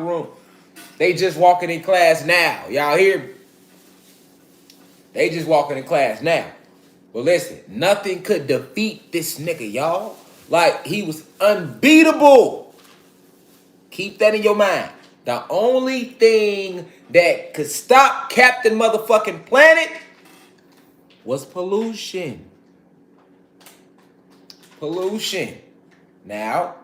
room. They just walking in class now. Y'all hear me? They just walking in class now. But listen, nothing could defeat this nigga, y'all. Like, he was unbeatable. Keep that in your mind. The only thing that could stop Captain Motherfucking Planet was pollution. Pollution. Now,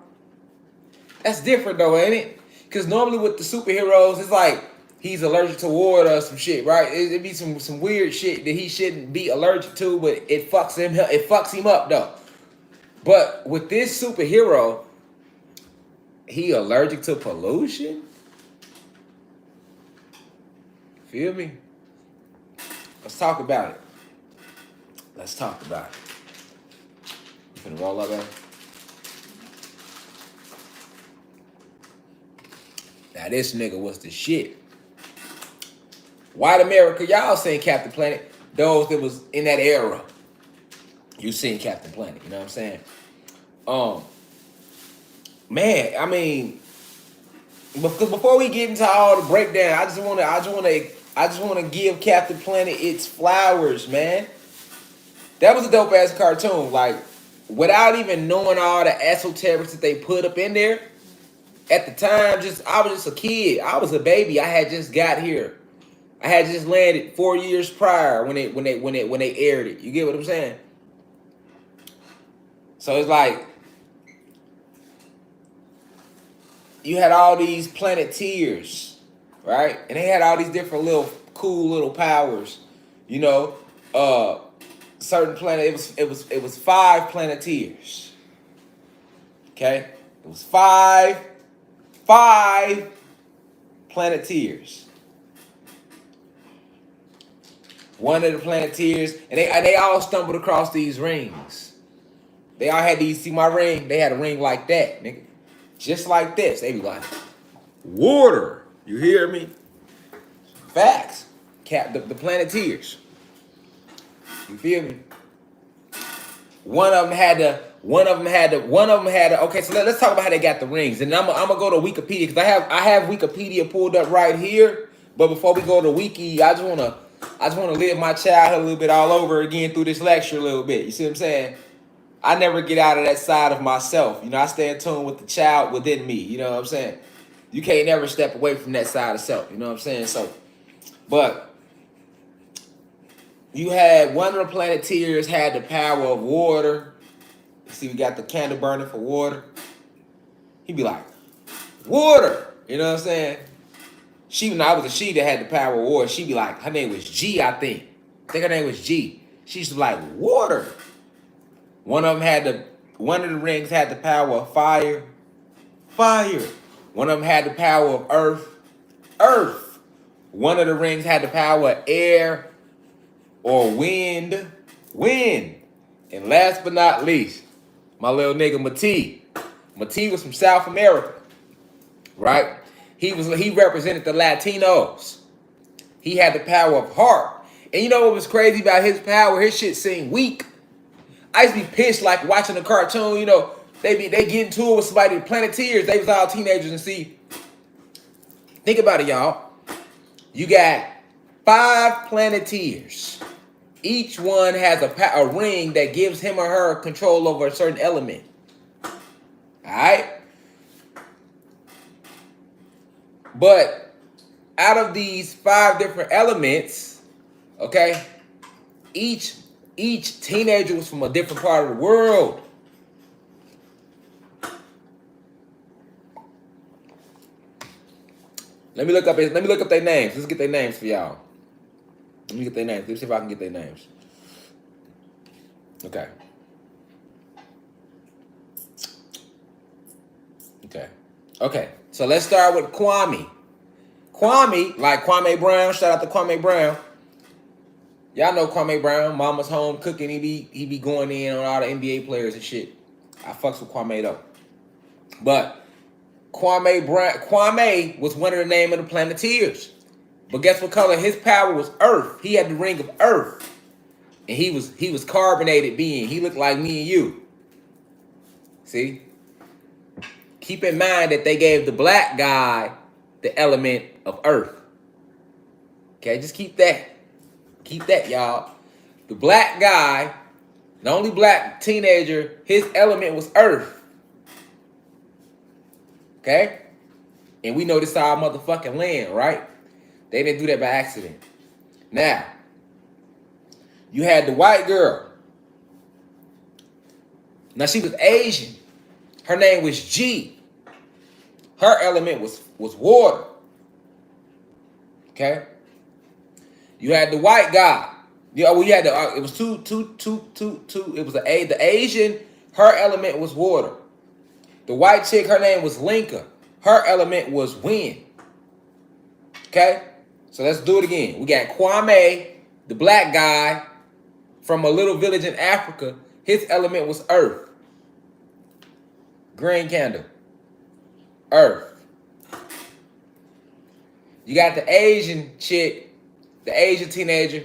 that's different though, ain't it? Because normally with the superheroes, it's like he's allergic to water or some shit, right? It'd be some weird shit that he shouldn't be allergic to, but it fucks him up though. But with this superhero, he allergic to pollution? Feel me? Let's talk about it. Let's talk about it. You finna roll up, man? Now this nigga was the shit. White America, y'all seen Captain Planet. Those that was in that era, you seen Captain Planet. You know what I'm saying? Man, I mean, because before we get into all the breakdown, I just wanna give Captain Planet its flowers, man. That was a dope ass cartoon. Like, without even knowing all the esoterics that they put up in there, at the time, I was just a kid. I was a baby. I had just got here. I had just landed 4 years prior when they aired it. You get what I'm saying? So it's like you had all these Planeteers, right? And they had all these different little cool little powers. You know, certain planet. It was 5 Planeteers. Okay, it was five Planeteers. One of the Planeteers, and they all stumbled across these rings. They all had these. See my ring? They had a ring like that, nigga, just like this. They be like, water. You hear me? Facts. The Planeteers. You feel me? One of them had the. Okay, so let's talk about how they got the rings, and I'm gonna go to Wikipedia because I have Wikipedia pulled up right here. But before we go to Wiki, I just wanna live my childhood a little bit all over again through this lecture a little bit. You see what I'm saying? I never get out of that side of myself. You know, I stay in tune with the child within me. You know what I'm saying? You can't never step away from that side of self. You know what I'm saying? So, but you had one of the Planeteers had the power of water. See, we got the candle burning for water. He'd be like, water. You know what I'm saying? I was a she that had the power of water. She'd be like, her name was G, I think. I think her name was G. She used to be like, water. One of the rings had the power of fire. Fire. One of them had the power of earth. Earth. One of the rings had the power of air or wind. Wind. And last but not least, my little nigga Mati. Mati was from South America, right? He represented the Latinos. He had the power of heart. And you know what was crazy about his power? His shit seemed weak. I used to be pissed like watching a cartoon, you know, they get into it with somebody, the Planeteers. They was all teenagers, and see, think about it, y'all. You got 5 Planeteers. Each one has a ring that gives him or her control over a certain element. All right? But out of these 5 different elements, okay, each teenager was from a different part of the world. Let me look up their names. Let's get their names for y'all. Let me get their names. Let me see if I can get their names. Okay. Okay. So let's start with Kwame. Kwame, like Kwame Brown. Shout out to Kwame Brown. Y'all know Kwame Brown. Mama's home cooking. He be going in on all the NBA players and shit. I fucks with Kwame though. But Kwame was one of the name of the Planeteers. But guess what color? His power was earth. He had the ring of earth. And he was carbonated being. He looked like me and you. See? Keep in mind that they gave the black guy the element of earth. Okay, just keep that. Keep that, y'all. The black guy, the only black teenager, his element was earth. Okay? And we know this is our motherfucking land, right? They didn't do that by accident. Now, you had the white girl. Now, she was Asian. Her name was G. Her element was water. Okay? You had the white guy. Yeah, well, you had it was two. It was the Asian. Her element was water. The white chick, her name was Linka. Her element was wind. Okay, so let's do it again. We got Kwame, the black guy from a little village in Africa. His element was earth. Green candle. Earth. You got the Asian chick, the Asian teenager.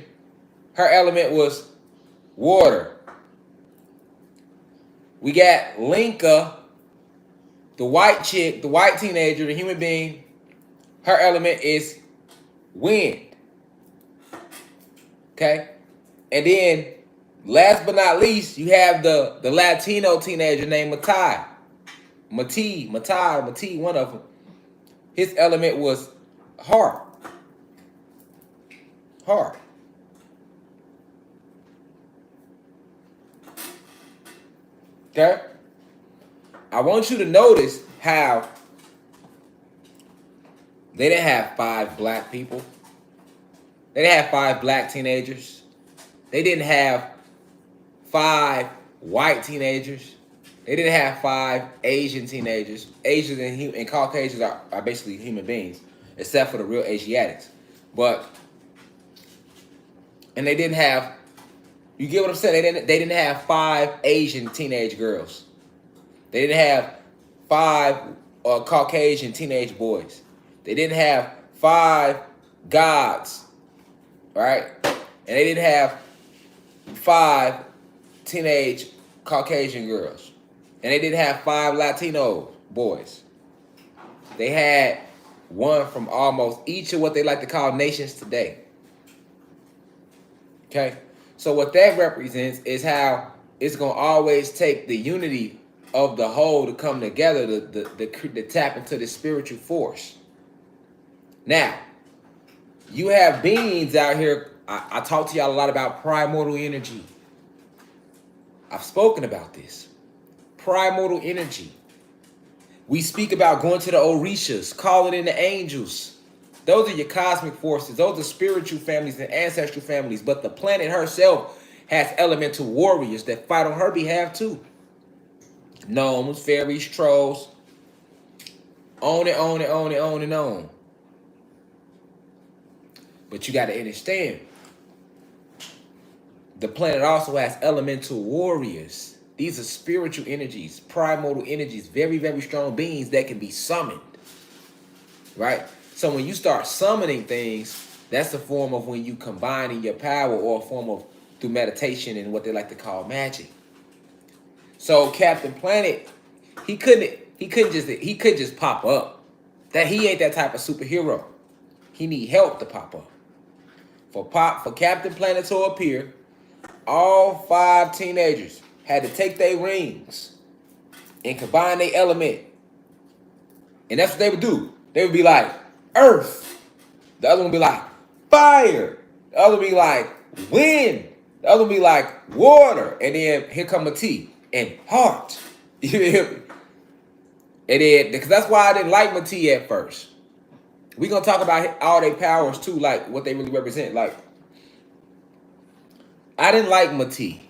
Her element was water. We got Linka, the white chick, the white teenager, the human being. Her element is wind. Okay? And then, last but not least, you have the Latino teenager named Matai. Matai, one of them. His element was heart. Heart. Okay? I want you to notice how they didn't have 5 black people. They didn't have 5 black teenagers. They didn't have 5 white teenagers. They didn't have 5 Asian teenagers. Asians and Caucasians are basically human beings, except for the real Asiatics. And they didn't have, you get what I'm saying? They didn't have 5 Asian teenage girls. They didn't have 5 Caucasian teenage boys. They didn't have 5 gods, right? And they didn't have 5 teenage Caucasian girls. And they didn't have 5 Latino boys. They had one from almost each of what they like to call nations today. Okay? So what that represents is how it's going to always take the unity of the whole to come together to tap into the spiritual force. Now, you have beings out here. I talk to y'all a lot about primordial energy. I've spoken about this. Primordial energy. We speak about going to the Orishas, calling in the angels. Those are your cosmic forces. Those are spiritual families and ancestral families. But the planet herself has elemental warriors that fight on her behalf too. Gnomes, fairies, trolls. On and on and on and on and on. But you got to understand, the planet also has elemental warriors. These are spiritual energies, primordial energies, very, very strong beings that can be summoned. Right? So when you start summoning things, that's a form of when you combining your power, or a form of through meditation and what they like to call magic. So Captain Planet, he couldn't just pop up. That he ain't that type of superhero. He need help to pop up. For Captain Planet to appear, all 5 teenagers had to take their rings and combine their element. And that's what they would do. They would be like, earth. The other one would be like, fire. The other would be like, wind. The other would be like, water. And then here come a T and heart. You feel me? And then, because that's why I didn't like Mati at first. We're going to talk about all their powers too, like what they really represent. Like, I didn't like Mati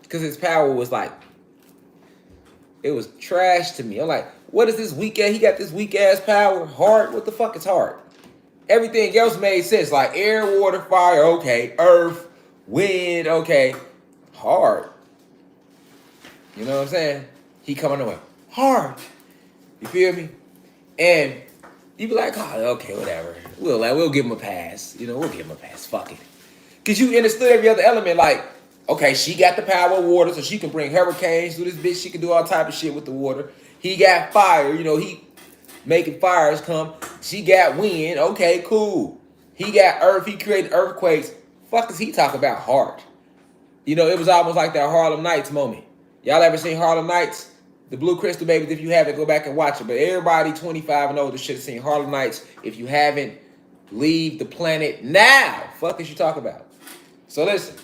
because his power was like, it was trash to me. I'm like, what is this weak ass? He got this weak ass power. Heart? What the fuck is heart? Everything else made sense. Like air, water, fire, okay. Earth, wind, okay. Heart. You know what I'm saying? He coming away. Heart. You feel me? And you be like, oh, okay, whatever. We'll give him a pass. You know, we'll give him a pass. Fuck it. Because you understood every other element. Like, okay, she got the power of water, so she can bring hurricanes through this bitch. She can do all type of shit with the water. He got fire. You know, he making fires come. She got wind. Okay, cool. He got earth. He created earthquakes. Fuck does he talk about heart? You know, it was almost like that Harlem Nights moment. Y'all ever seen Harlem Nights? The Blue Crystal Babies, if you haven't, go back and watch it. But everybody 25 and older should have seen Harlem Nights. If you haven't, leave the planet now. Fuck is you talk about? So listen,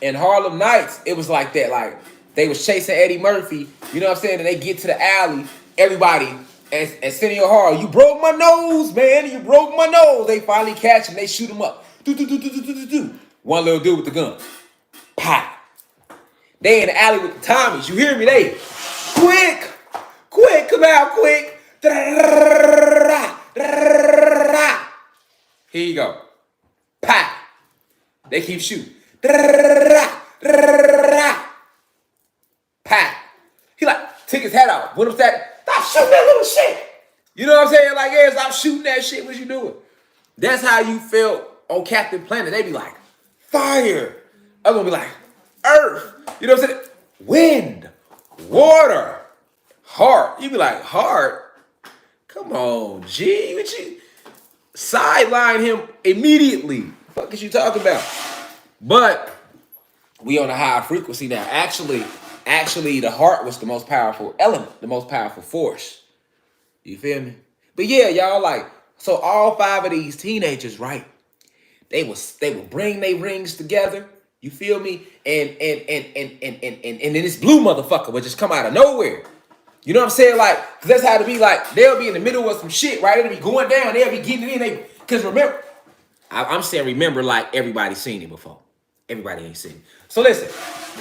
in Harlem Nights, it was like that. Like, they was chasing Eddie Murphy. You know what I'm saying? And they get to the alley. Everybody, and Senor Hall, you broke my nose, man. You broke my nose. They finally catch him. They shoot him up. Do. One little dude with the gun. Pow. They in the alley with the Tommies. You hear me? They quick, come out, quick. Here you go. Pow. They keep shooting. Pow. He like took his hat off. What was that? Stop shooting that little shit. You know what I'm saying? Like, yeah, stop shooting that shit. What you doing? That's how you felt on Captain Planet. They be like, fire. I'm gonna be like, earth. You know what I'm saying? Wind, water, heart. You be like, heart? Come on, G. What you sideline him immediately? What fuck is you talking about? But we on a higher frequency now. Actually, the heart was the most powerful element, the most powerful force. You feel me? But yeah, y'all, like, so all 5 of these teenagers, right? They would bring their rings together. You feel me? And then this blue motherfucker would just come out of nowhere. You know what I'm saying? Like, cause that's how it be. Like, they'll be in the middle of some shit, right? It'll be going down. They'll be getting it in. Cause remember, I'm saying remember like everybody's seen it before. Everybody ain't seen it. So listen,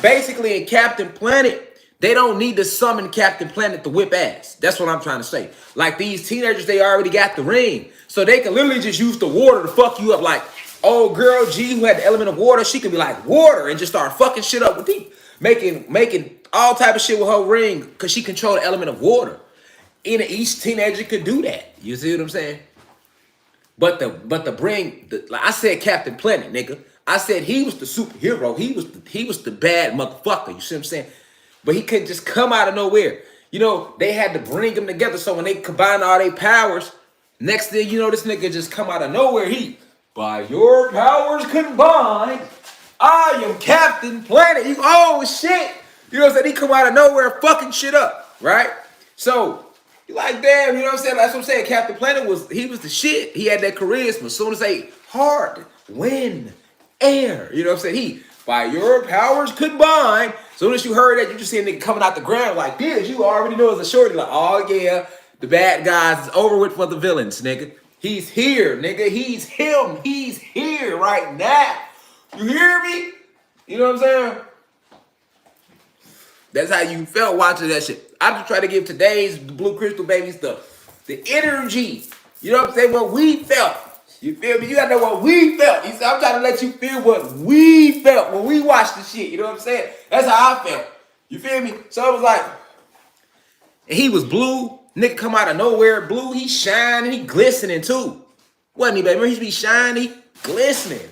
basically in Captain Planet, they don't need to summon Captain Planet to whip ass. That's what I'm trying to say. Like these teenagers, they already got the ring. So they can literally just use the water to fuck you up. Like, old girl G who had the element of water, she could be like water and just start fucking shit up with people. Making all type of shit with her ring because she controlled the element of water. And each teenager could do that. You see what I'm saying? But like I said, Captain Planet, nigga. I said he was the superhero. He was the bad motherfucker. You see what I'm saying? But he couldn't just come out of nowhere. You know, they had to bring them together. So when they combine all their powers, next thing you know, this nigga just come out of nowhere. By your powers combined, I am Captain Planet. Oh shit. You know what I'm saying? He come out of nowhere fucking shit up, right? So you like, damn, you know what I'm saying? That's what I'm saying. Captain Planet was the shit. He had that charisma. As soon as they heart, wind, air. You know what I'm saying? By your powers combined. As soon as you heard that, you just see a nigga coming out the ground like this. You already know it's a shorty. Like, oh yeah, the bad guys is over with for the villains, nigga. He's here, nigga. He's him. He's here right now. You hear me? You know what I'm saying? That's how you felt watching that shit. I just try to give today's Blue Crystal Babies the energy. You know what I'm saying? What we felt. You feel me? You gotta know what we felt. I'm trying to let you feel what we felt when we watched the shit. You know what I'm saying? That's how I felt. You feel me? So it was like, and he was blue. Nigga come out of nowhere, blue. He shining, he glistening too. Wasn't he, baby? Remember, he be shiny, glistening.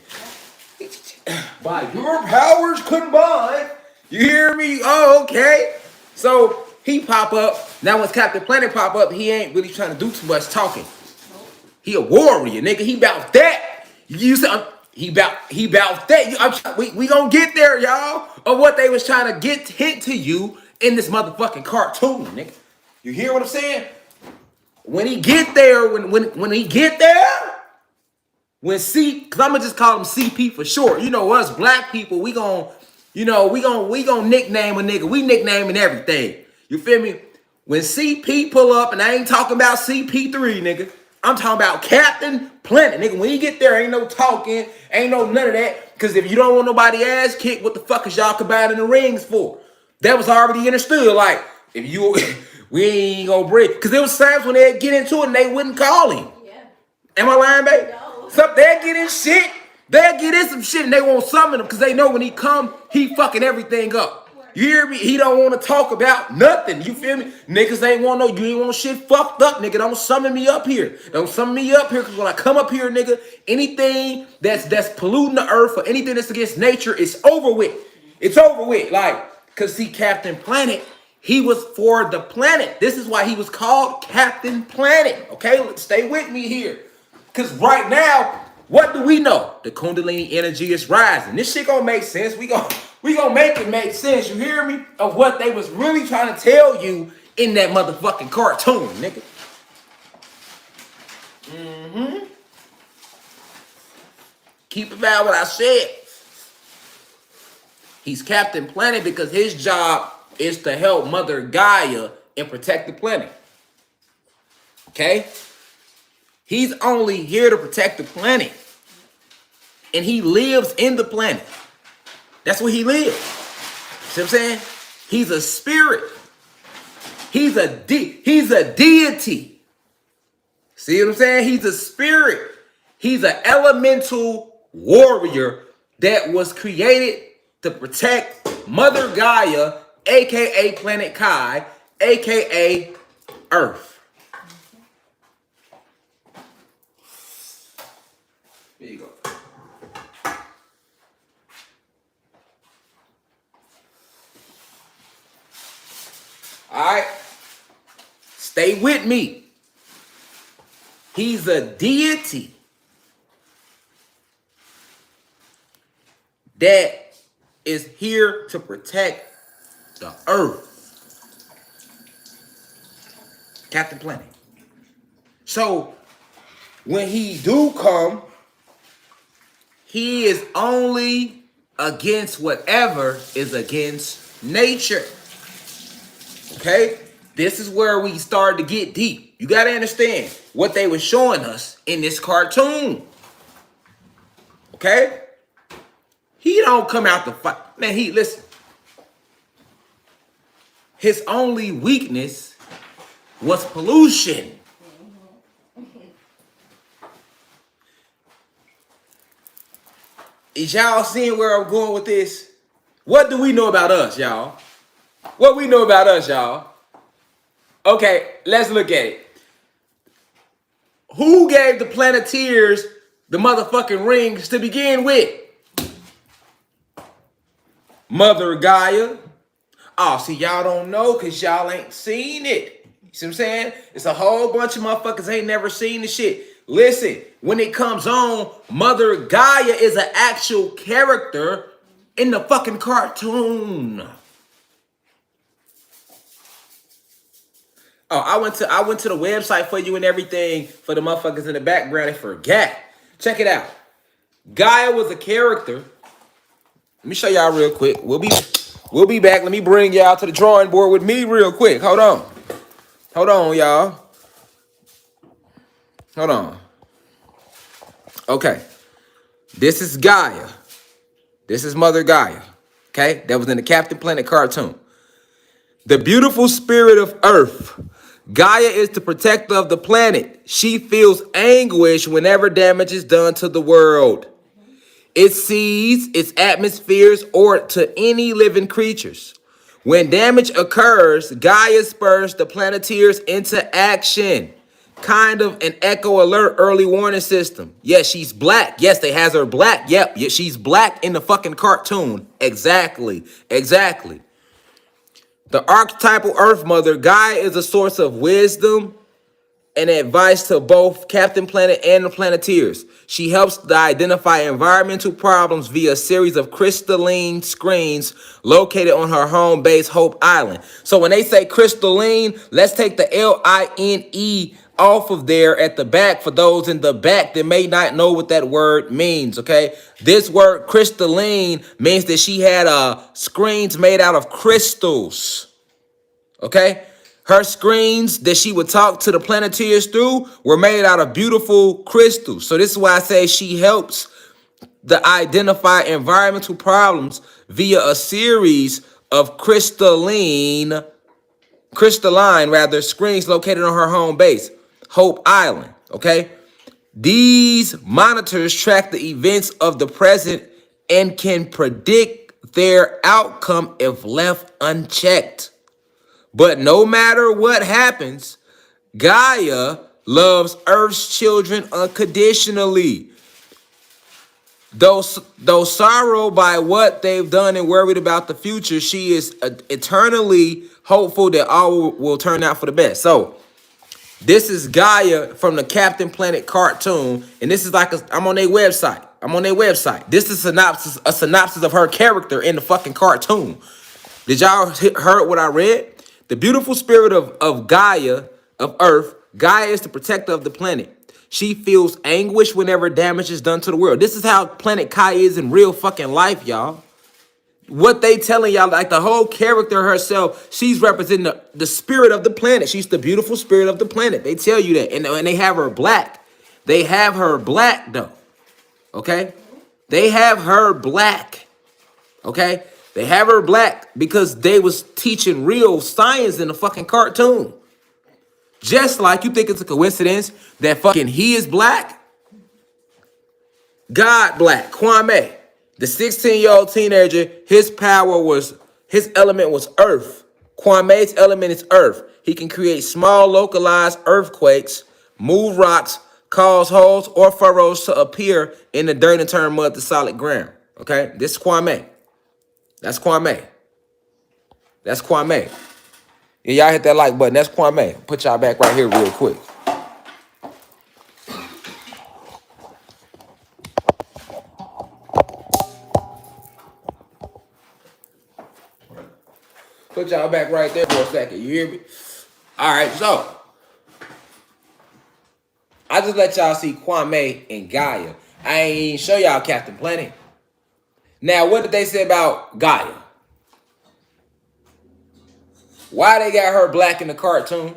By your powers combined. You hear me? Oh, okay. So he pop up. Now when Captain Planet pop up, he ain't really trying to do too much talking. He a warrior, nigga. He bout that. You said he bout that. We gonna get there, y'all. Of what they was trying to hint to you in this motherfucking cartoon, nigga. You hear what I'm saying? When he get there, when he get there, cause I'ma just call him CP for short. You know, us black people, we gon' nickname a nigga. We nicknaming everything. You feel me? When CP pull up, and I ain't talking about CP3, nigga. I'm talking about Captain Planet, nigga. When you get there, ain't no talking, ain't no none of that. Cause if you don't want nobody ass kicked, what the fuck is y'all combining the rings for? That was already understood. Like, if you we ain't gonna break. Cause there was times when they'd get into it and they wouldn't call him. Yeah. Am I lying, babe? No. So they'd get in shit. They'd get in some shit and they won't summon him because they know when he come, he fucking everything up. You hear me? He don't want to talk about nothing. You feel me? Niggas ain't want you ain't want shit fucked up, nigga. Don't summon me up here. Don't summon me up here, because when I come up here, nigga, anything that's polluting the earth or anything that's against nature is over with. It's over with. Like, cause see, Captain Planet, He was for the planet. This is why he was called Captain Planet. Okay, let's stay with me here. Because right now, what do we know? The Kundalini energy is rising. This shit gonna make sense. We gonna make it make sense. You hear me? Of what they was really trying to tell you in that motherfucking cartoon, nigga. Keep about what I said. He's Captain Planet because his job is to help Mother Gaia and protect the planet. Okay? He's only here to protect the planet. And he lives in the planet. That's where he lives. See what I'm saying? He's a spirit. He's a deity. See what I'm saying? He's a spirit. He's an elemental warrior that was created to protect Mother Gaia, aka Planet Kai, aka Earth. There you go. All right. Stay with me. He's a deity that is here to protect the earth. Captain Planet. So when he do come, he is only against whatever is against nature. Okay? This is where we start to get deep. You got to understand what they were showing us in this cartoon. Okay? He don't come out to fight. Man, listen. His only weakness was pollution. Is y'all seeing where I'm going with this? What do we know about us, y'all? What we know about us, y'all? Okay, let's look at it. Who gave the Planeteers the motherfucking rings to begin with? Mother Gaia. Oh, see, y'all don't know because y'all ain't seen it. You see what I'm saying? It's a whole bunch of motherfuckers ain't never seen the shit. Listen, when it comes on, Mother Gaia is an actual character in the fucking cartoon. Oh, I went to the website for you and everything for the motherfuckers in the background and forgot. Check it out. Gaia was a character. Let me show y'all real quick. We'll be back. Let me bring y'all to the drawing board with me real quick. Hold on. Hold on, y'all. Hold on. Okay. This is Gaia. This is Mother Gaia. Okay? That was in the Captain Planet cartoon. The beautiful spirit of Earth. Gaia is the protector of the planet. She feels anguish whenever damage is done to the world. It sees its atmospheres or to any living creatures. When damage occurs, Gaia spurs the Planeteers into action. Kind of an echo alert early warning system. Yes, she's black. Yes, they has her black. Yep, yeah, she's black in the fucking cartoon. Exactly. Exactly. The archetypal Earth Mother, Gaia is a source of wisdom and advice to both Captain Planet and the Planeteers. She helps to identify environmental problems via a series of crystalline screens located on her home base, Hope Island. So when they say crystalline, let's take the L-I-N-E off of there at the back for those in the back that may not know what that word means, okay? This word crystalline means that she had screens made out of crystals, okay? Her screens that she would talk to the Planeteers through were made out of beautiful crystals. So this is why I say she helps to identify environmental problems via a series of crystalline screens located on her home base, Hope Island, okay? These monitors track the events of the present and can predict their outcome if left unchecked. But no matter what happens, Gaia loves Earth's children unconditionally. Though sorrowed by what they've done and worried about the future, she is eternally hopeful that all will turn out for the best. So this is Gaia from the Captain Planet cartoon, and this is like I'm on their website. I'm on their website. This is a synopsis of her character in the fucking cartoon. Did y'all heard what I read? The beautiful spirit of Gaia, of Earth. Gaia is the protector of the planet. She feels anguish whenever damage is done to the world. This is how Planet Kai is in real fucking life, y'all. What they telling y'all, like the whole character herself, she's representing the spirit of the planet. She's the beautiful spirit of the planet. They tell you that. And they have her black. They have her black, though. Okay? They have her black. Okay? They have her black because they was teaching real science in the fucking cartoon. Just like you think it's a coincidence that fucking he is black, God black, Kwame, the 16-year-old teenager, his element was earth. Kwame's element is earth. He can create small localized earthquakes, move rocks, cause holes or furrows to appear in the dirt and turn mud to solid ground. Okay, this is Kwame. That's Kwame. That's Kwame. Yeah, y'all hit that like button. That's Kwame. Put y'all back right here real quick. Put y'all back right there for a second. You hear me? All right, so I just let y'all see Kwame and Gaia. I ain't even show y'all Captain Planet. Now, what did they say about Gaia? Why they got her black in the cartoon?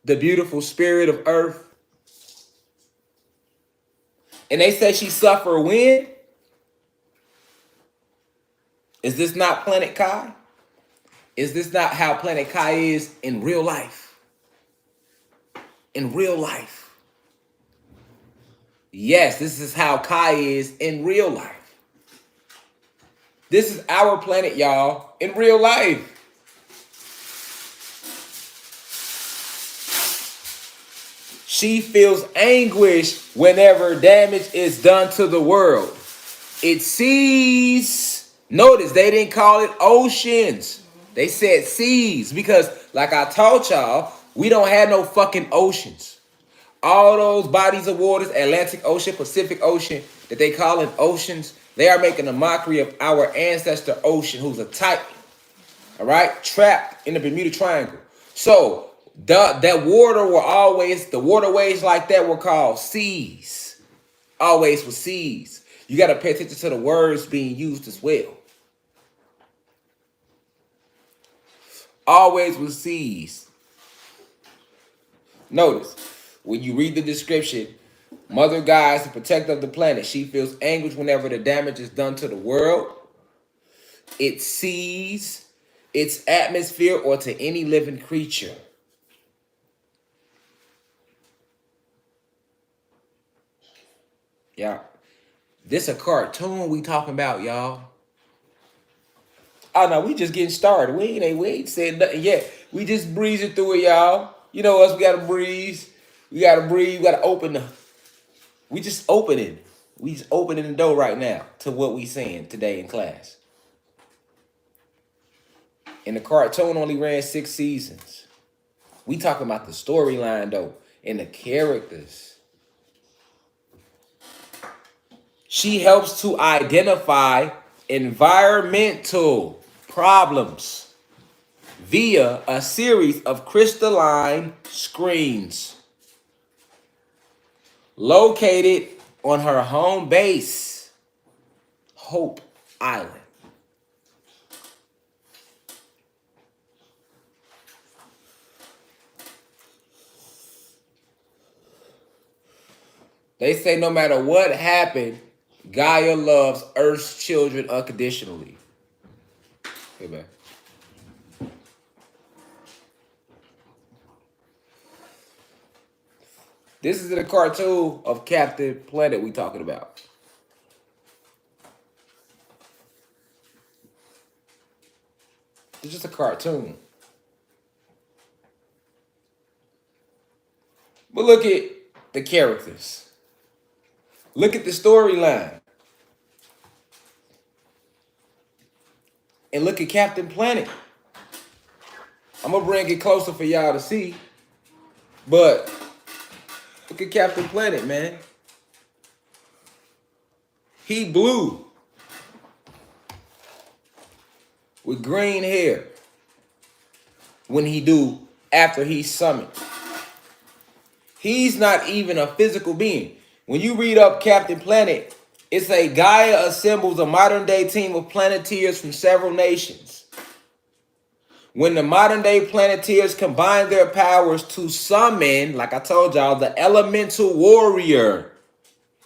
The beautiful spirit of Earth. And they say she suffered when? Is this not Planet Kai? Is this not how Planet Kai is in real life? In real life. Yes, this is how Kai is in real life. This is our planet, y'all, in real life. She feels anguish whenever damage is done to the world. It sees, notice they didn't call it oceans. They said seas because, like I told y'all, we don't have no fucking oceans. All those bodies of waters, Atlantic Ocean, Pacific Ocean, that they call it oceans, they are making a mockery of our ancestor ocean, who's a titan, all right, trapped in the Bermuda Triangle. So that water were always, the waterways like that were called seas. Always were seas. You got to pay attention to the words being used as well. Always was seas. Notice, when you read the description, Mother Gaia is the protector of the planet. She feels anguish whenever the damage is done to the world. It sees its atmosphere or to any living creature. Yeah. This a cartoon we talking about, y'all. Oh no, we just getting started. We ain't said nothing yet. We just breezing through it, y'all. You know us, we gotta breeze. We gotta breathe. We gotta open the. We just opening. We just opening the door right now to what we seeing today in class. And the cartoon only ran 6 seasons. We talking about the storyline though and the characters. She helps to identify environmental problems via a series of crystalline screens located on her home base, Hope Island. They say no matter what happened, Gaia loves Earth's children unconditionally. Hey, man. This is the cartoon of Captain Planet we talking about. It's just a cartoon. But look at the characters. Look at the storyline. And look at Captain Planet. I'm going to bring it closer for y'all to see. But look at Captain Planet, man. He blue with green hair when he do after he's summoned. He's not even a physical being. When you read up Captain Planet, it's a Gaia assembles a modern day team of Planeteers from several nations. When the modern day Planeteers combine their powers to summon, like I told y'all, the elemental warrior,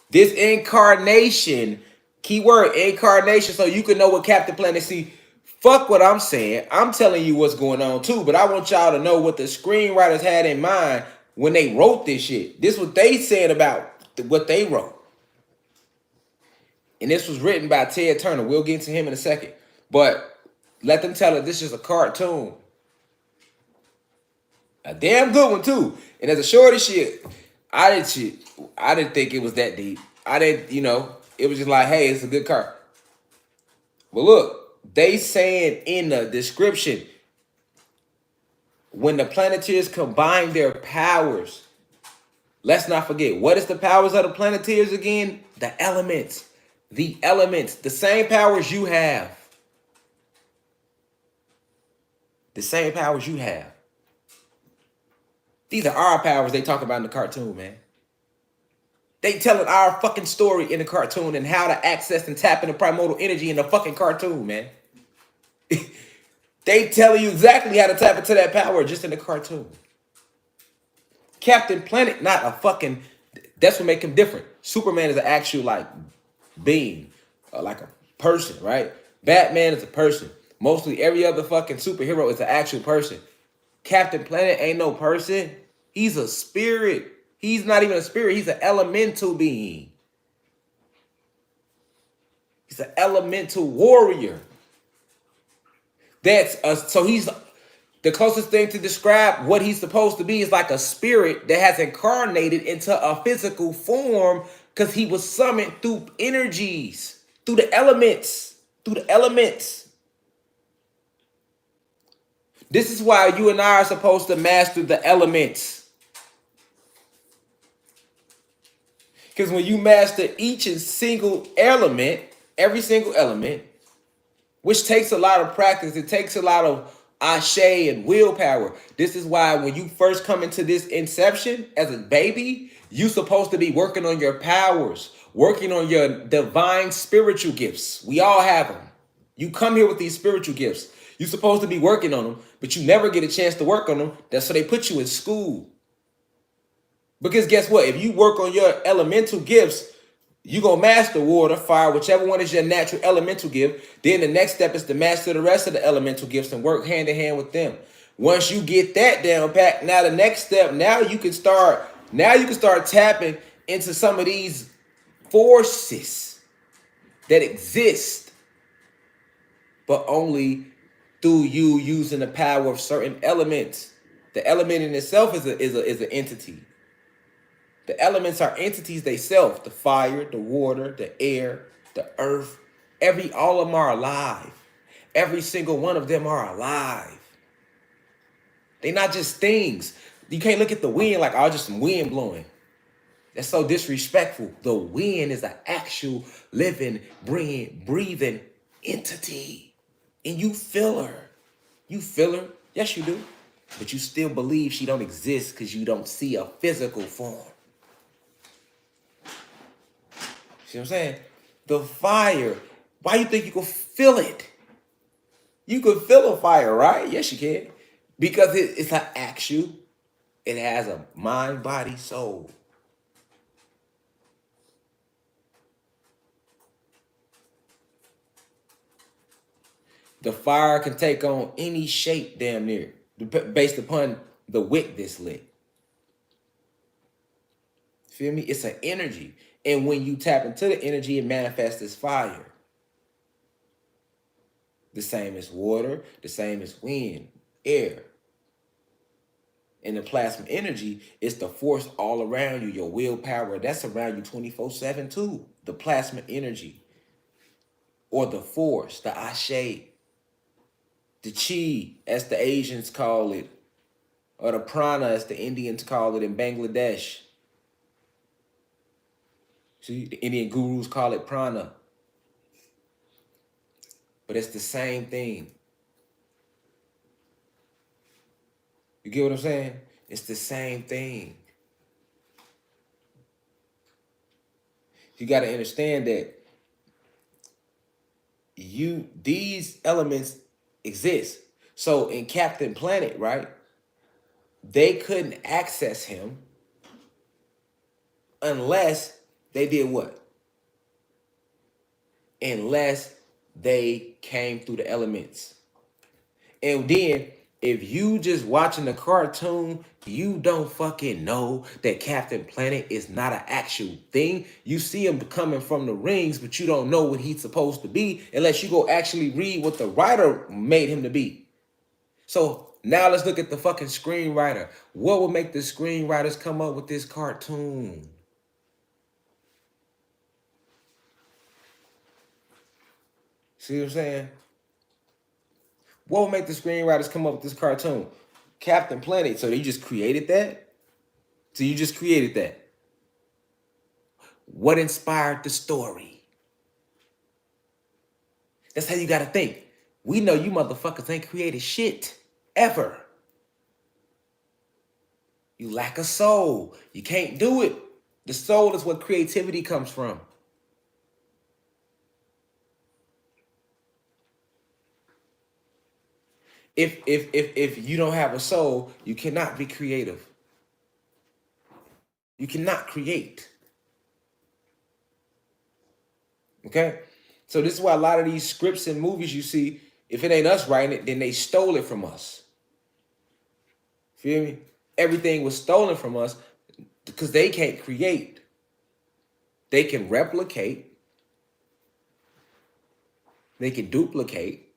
this incarnation, keyword incarnation, so you can know what Captain Planet see. Fuck what I'm saying. I'm telling you what's going on too, but I want y'all to know what the screenwriters had in mind when they wrote this shit. This is what they said about what they wrote. And this was written by Ted Turner. We'll get to him in a second. But let them tell it this is a cartoon. A damn good one too. And as a shorty shit, I didn't think it was that deep. I didn't, it was just like, hey, it's a good car. But look, they saying in the description, when the Planeteers combine their powers, let's not forget, what is the powers of the Planeteers again? The elements. The elements. The same powers you have. The same powers you have. These are our powers they talk about in the cartoon, man. They telling our fucking story in the cartoon and how to access and tap into primordial energy in the fucking cartoon, man. They telling you exactly how to tap into that power just in the cartoon. Captain Planet, not a fucking, that's what make him different. Superman is an actual like being, like a person, right? Batman is a person. Mostly every other fucking superhero is an actual person. Captain Planet ain't no person. He's a spirit. He's not even a spirit. He's an elemental being. He's an elemental warrior. So he's the closest thing to describe what he's supposed to be is like a spirit that has incarnated into a physical form because he was summoned through energies, through the elements, This is why you and I are supposed to master the elements. Because when you master each and single element, every single element, which takes a lot of practice, it takes a lot of ashe and willpower. This is why when you first come into this inception as a baby, you're supposed to be working on your powers, working on your divine spiritual gifts. We all have them. You come here with these spiritual gifts. You're supposed to be working on them, but you never get a chance to work on them. That's so they put you in school. Because guess what? If you work on your elemental gifts, you're going to master water, fire, whichever one is your natural elemental gift. Then the next step is to master the rest of the elemental gifts and work hand in hand with them. Once you get that down pat, now the next step, now you can start tapping into some of these forces that exist, but only through you using the power of certain elements. The element in itself is an entity. The elements are entities themselves. The fire, the water, the air, the earth. All of them are alive. Every single one of them are alive. They're not just things. You can't look at the wind like, oh, just some wind blowing. That's so disrespectful. The wind is an actual living, breathing entity. And you feel her. You feel her. Yes, you do. But you still believe she don't exist because you don't see a physical form. See what I'm saying? The fire. Why you think you can feel it? You can feel a fire, right? Yes, you can. Because it's an actual, it has a mind, body, soul. The fire can take on any shape damn near, based upon the wick that's lit. Feel me? It's an energy. And when you tap into the energy, it manifests as fire. The same as water, the same as wind, air. And the plasma energy is the force all around you, your willpower. That's around you 24/7 too. The plasma energy, or the force, the ashe, the chi, as the Asians call it, or the prana, as the Indians call it in Bangladesh. See, the Indian gurus call it prana. But it's the same thing. You get what I'm saying? It's the same thing. You got to understand that these elements exist. So in Captain Planet, right? They couldn't access him unless they did what? Unless they came through the elements. And then if you just watching the cartoon, you don't fucking know that Captain Planet is not an actual thing. You see him coming from the rings, but you don't know what he's supposed to be unless you go actually read what the writer made him to be. So now let's look at the fucking screenwriter. What would make the screenwriters come up with this cartoon? See what I'm saying? What would make the screenwriters come up with this cartoon? Captain Planet. So you just created that? So you just created that. What inspired the story? That's how you got to think. We know you motherfuckers ain't created shit. Ever. You lack a soul. You can't do it. The soul is what creativity comes from. If you don't have a soul, you cannot be creative. You cannot create. Okay? So this is why a lot of these scripts and movies you see, if it ain't us writing it, then they stole it from us. Feel me? Everything was stolen from us because they can't create. They can replicate. They can duplicate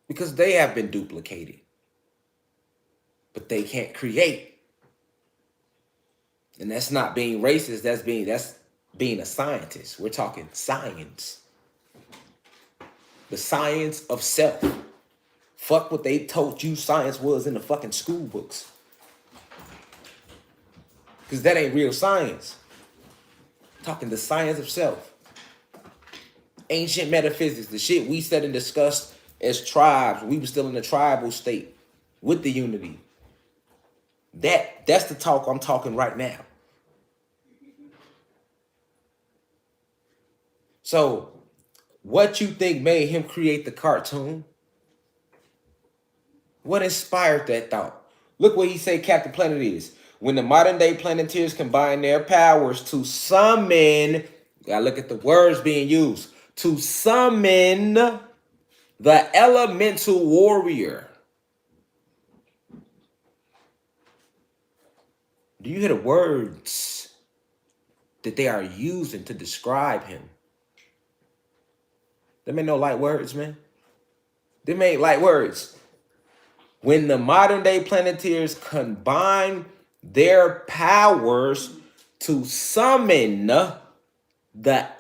because they have been duplicated. But they can't create. And that's not being racist. That's being a scientist. We're talking science. The science of self. Fuck what they told you science was in the fucking school books. Because that ain't real science. I'm talking the science of self. Ancient metaphysics, the shit we said and discussed as tribes. We were still in the tribal state with the unity. That's the talk I'm talking right now. So, what you think made him create the cartoon? What inspired that thought? Look what he said Captain Planet is. When the modern day Planeteers combine their powers to summon, gotta look at the words being used, to summon the elemental warrior. Do you hear the words that they are using to describe him? Them ain't no light words, man. Them ain't light words. When the modern day Planeteers combine their powers to summon the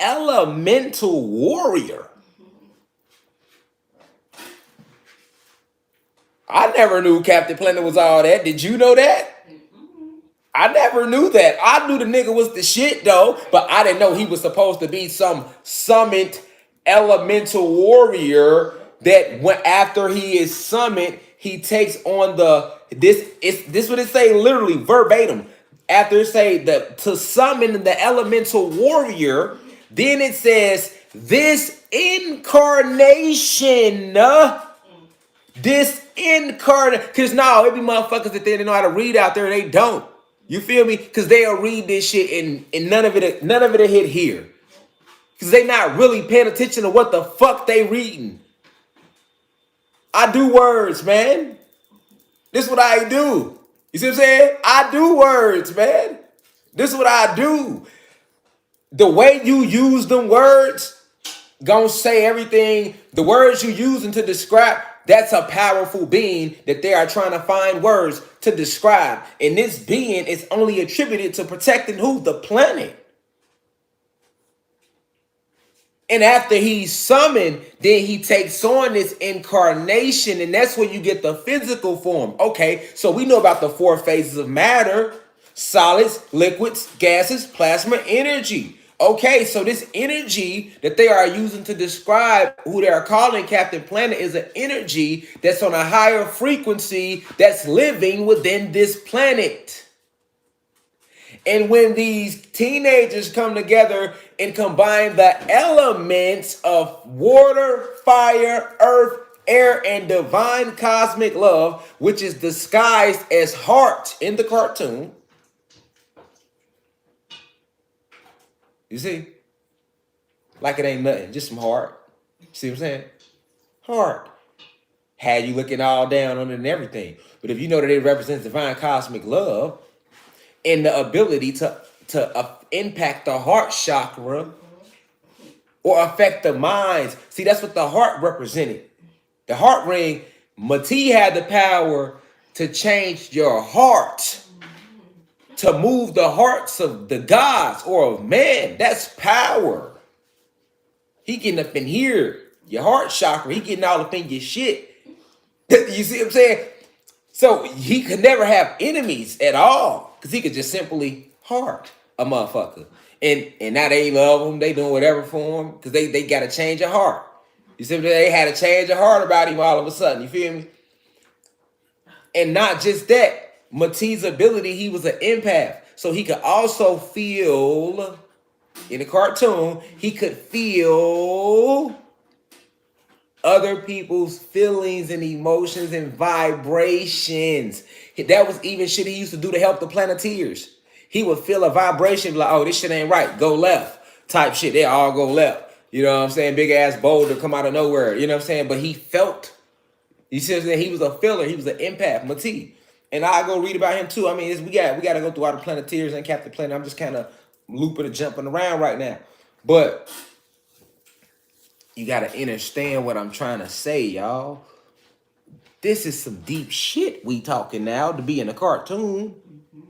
elemental warrior. I never knew Captain Planet was all that. Did you know that? I never knew that. I knew the nigga was the shit though, but I didn't know he was supposed to be some summoned elemental warrior that when after he is summoned, he takes on this what it say literally verbatim. After it say to summon the elemental warrior, then it says this incarnation. Because now it be motherfuckers that they know how to read out there, they don't. You feel me? Because they'll read this shit and none of it hit here. Because they not really paying attention to what the fuck they reading. I do words, man. This is what I do. You see what I'm saying? I do words, man. This is what I do. The way you use them words gonna say everything. The words you using to describe, That's a powerful being that they are trying to find words to describe. And this being is only attributed to protecting who? The planet. And after he's summoned, then he takes on this incarnation, and that's when you get the physical form. Okay, so we know about the four phases of matter: solids, liquids, gases, plasma, energy. Okay, so this energy that they are using to describe who they are calling Captain Planet is an energy that's on a higher frequency that's living within this planet. And when these teenagers come together and combine the elements of water, fire, earth, air, and divine cosmic love, which is disguised as heart in the cartoon, you see? Like it ain't nothing, just some heart. See what I'm saying? Heart. Had you looking all down on it and everything. But if you know that it represents divine cosmic love, and the ability to impact the heart chakra or affect the minds. See, that's what the heart represented. The heart ring, Mati had the power to change your heart, to move the hearts of the gods or of man. That's power. He getting up in here, your heart chakra. He getting all up in your shit. You see what I'm saying? So he could never have enemies at all, because he could just simply heart a motherfucker. And now they love him. They doing whatever for him, because they got to change a heart. You see what I'm saying? They had to change a heart about him all of a sudden. You feel me? And not just that, Mati's ability, he was an empath. So he could also feel, in the cartoon, he could feel other people's feelings and emotions and vibrations. That was even shit he used to do to help the Planeteers. He would feel a vibration, like, oh, this shit ain't right, go left, type shit. They all go left. You know what I'm saying? Big ass boulder come out of nowhere. You know what I'm saying? But he felt. You see what I'm saying? He was a feeler. He was an empath, Mati. And I'll go read about him too. I mean, we got to go through all the Planeteers and Captain Planet. I'm just kind of looping and jumping around right now. But you got to understand what I'm trying to say, y'all. This is some deep shit we talking now to be in a cartoon.